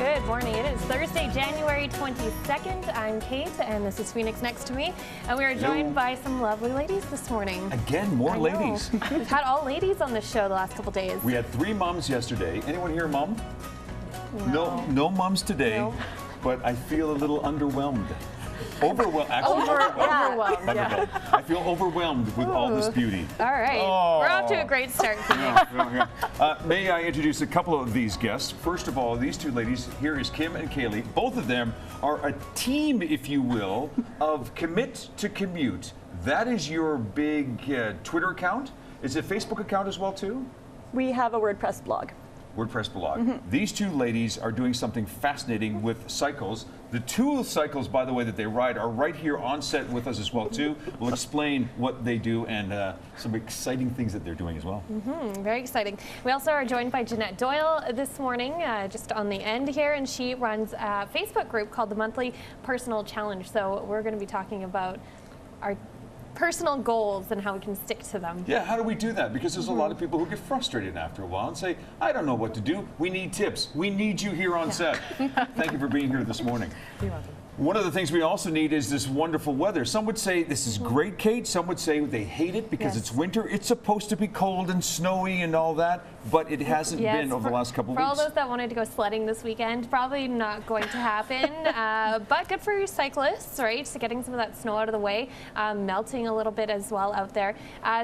Good morning. It is Thursday, January 22nd. I'm Kate, and this is Phoenix next to me. And we are joined by some lovely ladies this morning. Again, more ladies. We've had all ladies on this show the last couple days. We had 3 moms yesterday. Anyone here a mom? No moms today, No. but I feel a little underwhelmed. Overwhelmed, actually. Overwhelmed, yeah. I feel overwhelmed with all this beauty. All right. Oh. We're off to a great start, Phoenix. May I introduce a couple of these guests? First of all, these 2 ladies, here is Kim and Kaylee. Both of them are a team, if you will, of Commit to Commute. That is your big Twitter account. Is it a Facebook account as well, too? We have a WordPress blog. WordPress blog. These 2 ladies are doing something fascinating with cycles. The 2 cycles, by the way, that they ride are right here on set with us as well, too. We'll explain what they do and some exciting things that they're doing as well. Very exciting. We also are joined by Jeanette Doyle this morning, just on the end here, and she runs a Facebook group called the Monthly Personal Challenge. So we're going to be talking about our personal goals and how we can stick to them. Yeah, how do we do that? Because there's a lot of people who get frustrated after a while and say, I don't know what to do. We need tips. We need you here on set. Thank you for being here this morning. You're welcome. One of the things we also need is this wonderful weather. Some would say this is great, Kate. Some would say they hate it because it's winter. It's supposed to be cold and snowy and all that, but it hasn't been over the last couple of weeks. For all those that wanted to go sledding this weekend, probably not going to happen, but good for your cyclists, right? So getting some of that snow out of the way, melting a little bit as well out there.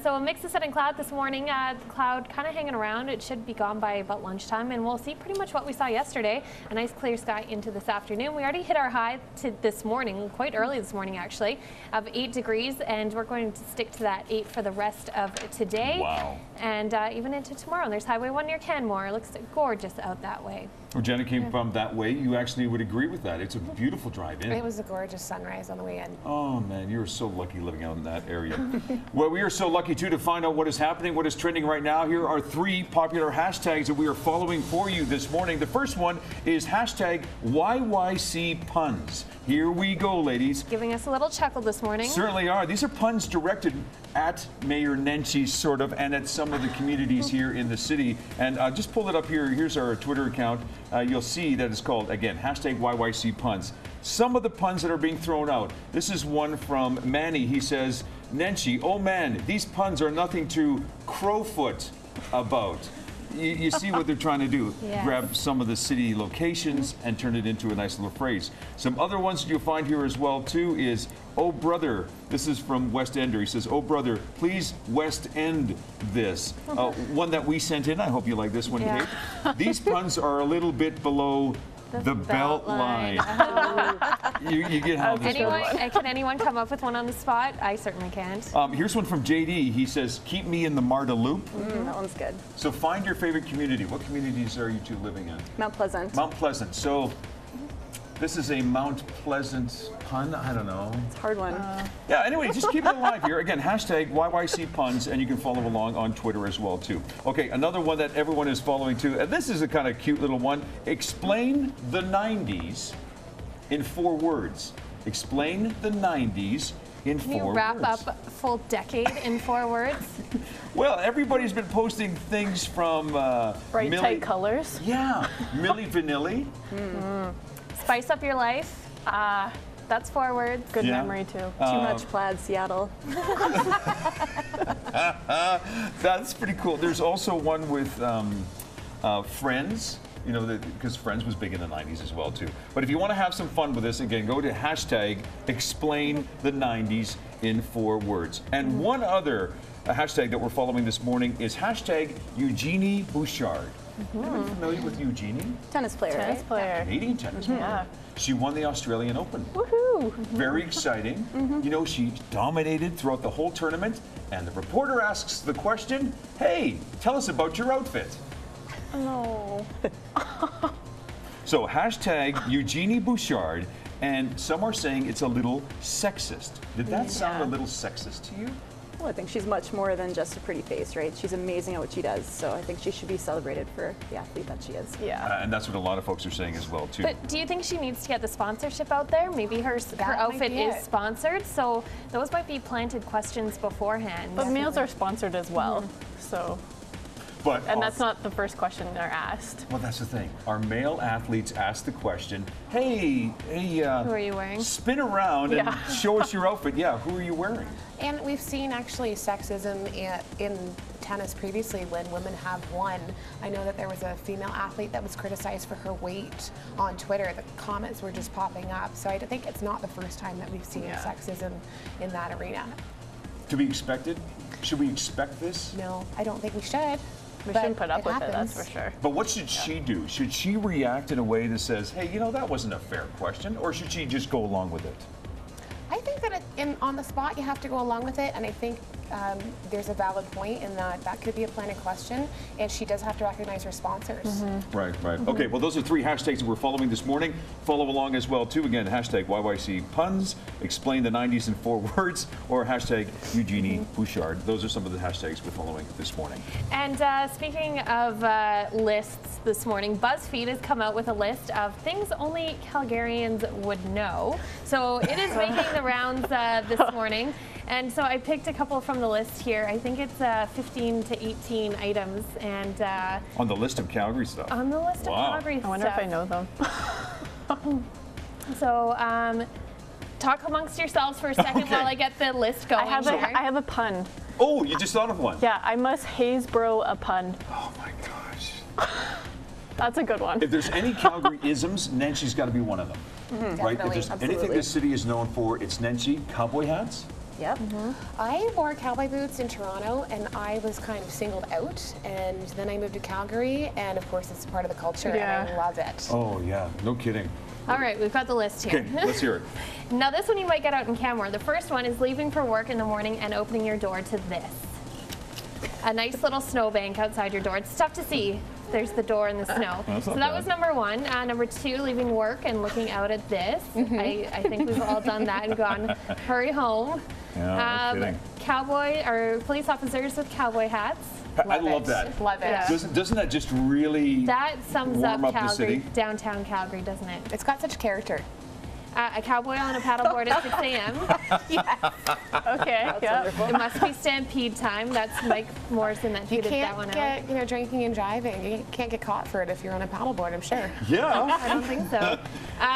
So a mix of sun and cloud this morning. The cloud kind of hanging around. It should be gone by about lunchtime, and we'll see pretty much what we saw yesterday. A nice clear sky into this afternoon. We already hit our high to this morning, quite early this morning actually, of 8 degrees, and we're going to stick to that 8 for the rest of today. Wow. And even into tomorrow. And there's Highway 1 near Canmore. It looks gorgeous out that way. Well, Jenna came from that way. You actually would agree with that. It's a beautiful drive in. It was a gorgeous sunrise on the way in. Oh man, you're so lucky living out in that area. Well, we are so lucky too to find out what is happening, what is trending right now. Here are 3 popular hashtags that we are following for you this morning. The first one is hashtag YYC puns. Here we go, ladies. Giving us a little chuckle this morning. Certainly are. These are puns directed at Mayor Nenshi, sort of, and at some of the communities here in the city. And just pull it up here. Here's our Twitter account. You'll see that it's called, again, hashtag YYC puns. Some of the puns that are being thrown out. This is one from Manny. He says, Nenshi, oh man, these puns are nothing to crowfoot about. You see what they're trying to do. Yes. Grab some of the city locations and turn it into a nice little phrase. Some other ones that you'll find here as well too is, oh brother, this is from West Ender. He says, oh brother, please West End this. One that we sent in, I hope you like this one, Kate. These puns are a little bit below the belt line. You get how this works. Can anyone come up with one on the spot? I certainly can't. Here's one from JD. He says, keep me in the MARTA loop. That one's good. So find your favorite community. What communities are you 2 living in? Mount Pleasant. Mount Pleasant. So this is a Mount Pleasant pun. I don't know. It's a hard one. Yeah, anyway, just keep it alive here. Again, hashtag YYC puns, and you can follow along on Twitter as well, too. Okay, another one that everyone is following, too. And this is a kind of cute little one. Explain the 90s in 4 words. Explain the 90s in 4 words. Can you wrap up a full decade in 4 words? Well, everybody's been posting things from Bright, tight colors. Yeah, Milli Vanilli. Spice up your life. That's 4 words. Good memory, too. Too much plaid, Seattle. That's pretty cool. There's also one with Friends, you know, because Friends was big in the 90s as well, too. But if you want to have some fun with this, again, go to hashtag explain the 90s in 4 words. And one other hashtag that we're following this morning is hashtag Eugenie Bouchard. Anyone familiar with Eugenie? Tennis player, Tennis right? player. Canadian tennis player. She won the Australian Open. Woohoo! Very exciting. You know, she dominated throughout the whole tournament, and the reporter asks the question, hey, tell us about your outfit. No. So hashtag Eugenie Bouchard, and some are saying it's a little sexist. Did that sound a little sexist to you? Well, I think she's much more than just a pretty face, right? She's amazing at what she does, so I think she should be celebrated for the athlete that she is. Yeah. And that's what a lot of folks are saying as well, too. But do you think she needs to get the sponsorship out there? Maybe her outfit is sponsored, so those might be planted questions beforehand. But meals are sponsored as well, so. But And that's not the first question they're asked. well, that's the thing. Our male athletes ask the question, hey, Who are you wearing? spin around and show us your outfit. Yeah, who are you wearing? And we've seen actually sexism in tennis previously when women have won. I know that there was a female athlete that was criticized for her weight on Twitter. The comments were just popping up. So I think it's not the first time that we've seen sexism in that arena. To be expected? Should we expect this? No, I don't think we should. We but shouldn't put up with it, happens. that's for sure. But what should she do? Should she react in a way that says, hey, you know, that wasn't a fair question? Or should she just go along with it? I think that on the spot you have to go along with it, and I think there's a valid point in that could be a planted question, and she does have to recognize her sponsors. Right. Okay, well, those are 3 hashtags that we're following this morning. Follow along as well, too. Again, hashtag YYC puns, explain the 90s in 4 words, or hashtag Eugenie Bouchard. Those are some of the hashtags we're following this morning. And speaking of lists this morning, BuzzFeed has come out with a list of things only Calgarians would know. So it is making the rounds this morning. And so I picked a couple from the list here. I think it's 15 to 18 items. And On the list of Calgary stuff. on the list of Calgary I wonder stuff. if I know them. So talk amongst yourselves for a second while I get the list going. I have a pun. Oh, you just thought of one. Yeah, I must Haysbro a pun. Oh, my gosh. That's a good one. If there's any Calgary isms, Nensi's got to be one of them. Right? If there's anything Absolutely. this city is known for, it's Nensi. Cowboy hats? Yep. I wore cowboy boots in Toronto, and I was kind of singled out. And then I moved to Calgary, and of course it's part of the culture, and I Yeah. love it. Oh, yeah. No kidding. All right, we've got the list here. Okay, let's hear it. Now this one you might get out in camera. The first one is leaving for work in the morning and opening your door to this. A nice little snowbank outside your door. It's tough to see. There's the door in the snow. That's So not that bad. was number 1. Number 2, leaving work and looking out at this. I think we've all done that and gone, hurry home. Yeah, no kidding. Cowboy or police officers with cowboy hats. I love that. Love it. Yeah. Doesn't that just really That sums warm up up the Calgary, city? downtown Calgary, doesn't it? It's got such character. A cowboy on a paddleboard at 6 a.m. Okay. Yeah. It must be stampede time. That's Mike Morrison that You tweeted that one can't out. get, drinking and driving. You can't get caught for it if you're on a paddleboard, I'm sure. Yeah. I don't think so.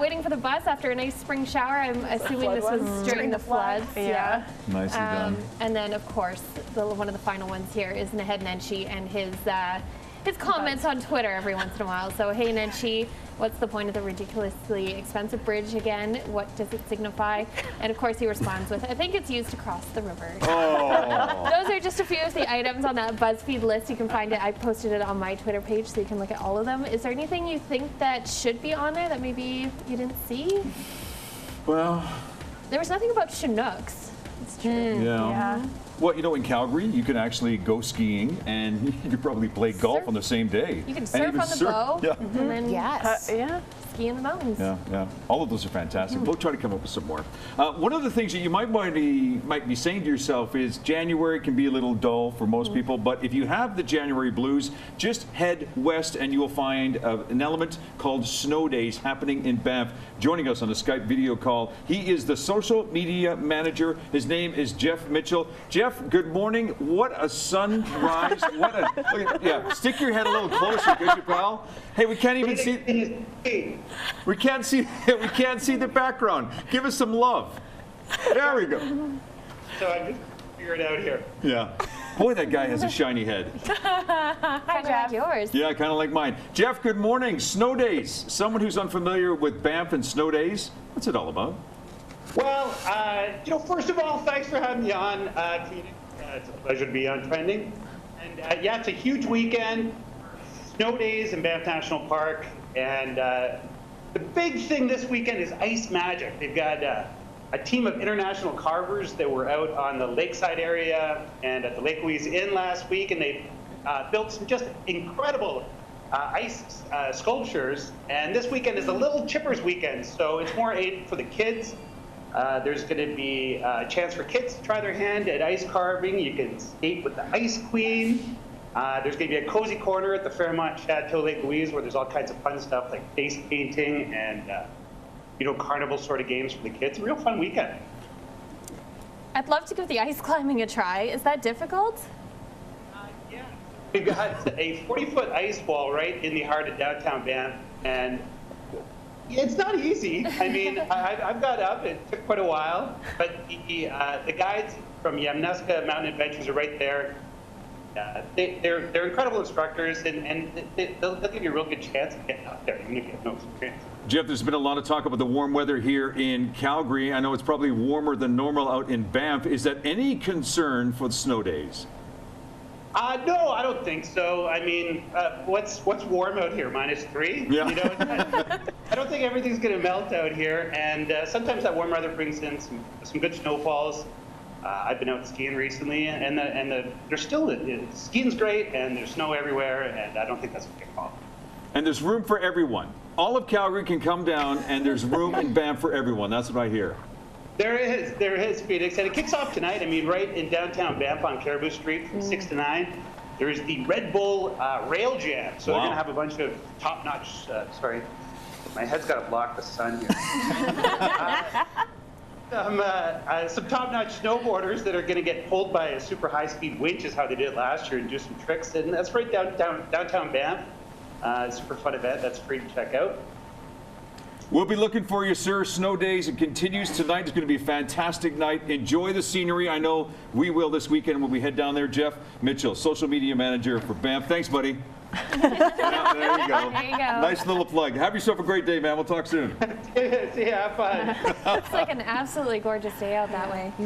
Waiting for the bus after a nice spring shower. I'm assuming this was during the floods. Yeah. Nicely done. And then, of course, one of the final ones here is Naheed Nenshi and his comments on Twitter every once in a while. So, hey, Nenshi, what's the point of the ridiculously expensive bridge again? What does it signify? And, of course, he responds with, I think it's used to cross the river. Oh. Those are just a few of the items on that BuzzFeed list. You can find it. I posted it on my Twitter page, so you can look at all of them. Is there anything you think that should be on there that maybe you didn't see? Well, There was nothing about Chinooks. It's true. Yeah. Well, you know, in Calgary, you can actually go skiing and you could probably play golf Surf. on the same day. You can And surf even on the bow Yeah. and then Yes. Yeah. ski in the mountains. Yeah. All of those are fantastic. We'll try to come up with some more. One of the things that you might be saying to yourself is January can be a little dull for most people, but if you have the January blues, just head west and you will find an element called Snow Days happening in Banff. Joining us on a Skype video call, he is the social media manager. His name is Jeff Mitchell. Jeff, good morning. What a sunrise. Stick your head a little closer, could you, pal? Hey, we can't even see. We can't see the background. Give us some love. There we go. So I just figured it out here. Yeah. Boy, that guy has a shiny head. Kind of like yours. Yeah, kind of like mine. Jeff, good morning. Snow Days. Someone who's unfamiliar with Banff and Snow Days, what's it all about? Well, first of all, thanks for having me on, Tina. It's a pleasure to be on Trending. And it's a huge weekend. Snow Days in Banff National Park. And the big thing this weekend is Ice Magic. They've got a team of international carvers that were out on the lakeside area and at the Lake Louise Inn last week, and they built some just incredible ice sculptures. And this weekend is the Little Chippers weekend, so it's more aid for the kids. There's going to be a chance for kids to try their hand at ice carving. You can skate with the Ice Queen. There's going to be a cozy corner at the Fairmont Chateau Lake Louise where there's all kinds of fun stuff like face painting and carnival sort of games for the kids. A real fun weekend. I'd love to give the ice climbing a try. Is that difficult? Yeah, we've got a 40-foot ice wall right in the heart of downtown Banff, and it's not easy. I mean, I've got up. It took quite a while, but the guides from Yamnuska Mountain Adventures are right there. They're incredible instructors, and they'll give you a real good chance of getting up there, even if you have no experience. Jeff, there's been a lot of talk about the warm weather here in Calgary. I know it's probably warmer than normal out in Banff. Is that any concern for the snow days? No, I don't think so. I mean, what's warm out here? -3? Yeah. You know, I don't think everything's going to melt out here, and sometimes that warm weather brings in some good snowfalls. I've been out skiing recently, and there's still skiing's great, and there's snow everywhere, and I don't think that's a big problem. And there's room for everyone. All of Calgary can come down, and there's room in Banff for everyone. That's what I hear. There is, Phoenix, and it kicks off tonight. I mean, right in downtown Banff on Caribou Street from 6 to 9. There is the Red Bull Rail Jam. So they're going to have a bunch of top-notch. Sorry, my head's got to block the sun here. Some top-notch snowboarders that are going to get pulled by a super high-speed winch is how they did it last year and do some tricks. And that's right downtown Banff. Super fun event. That's free to check out. We'll be looking for you, sir. Snow days. It continues tonight. It's going to be a fantastic night. Enjoy the scenery. I know we will this weekend when we head down there. Jeff Mitchell, social media manager for Banff. Thanks, buddy. Yeah, there you go. There you go. Nice little plug. Have yourself a great day, man. We'll talk soon. See ya. Have fun. It's like an absolutely gorgeous day out that way.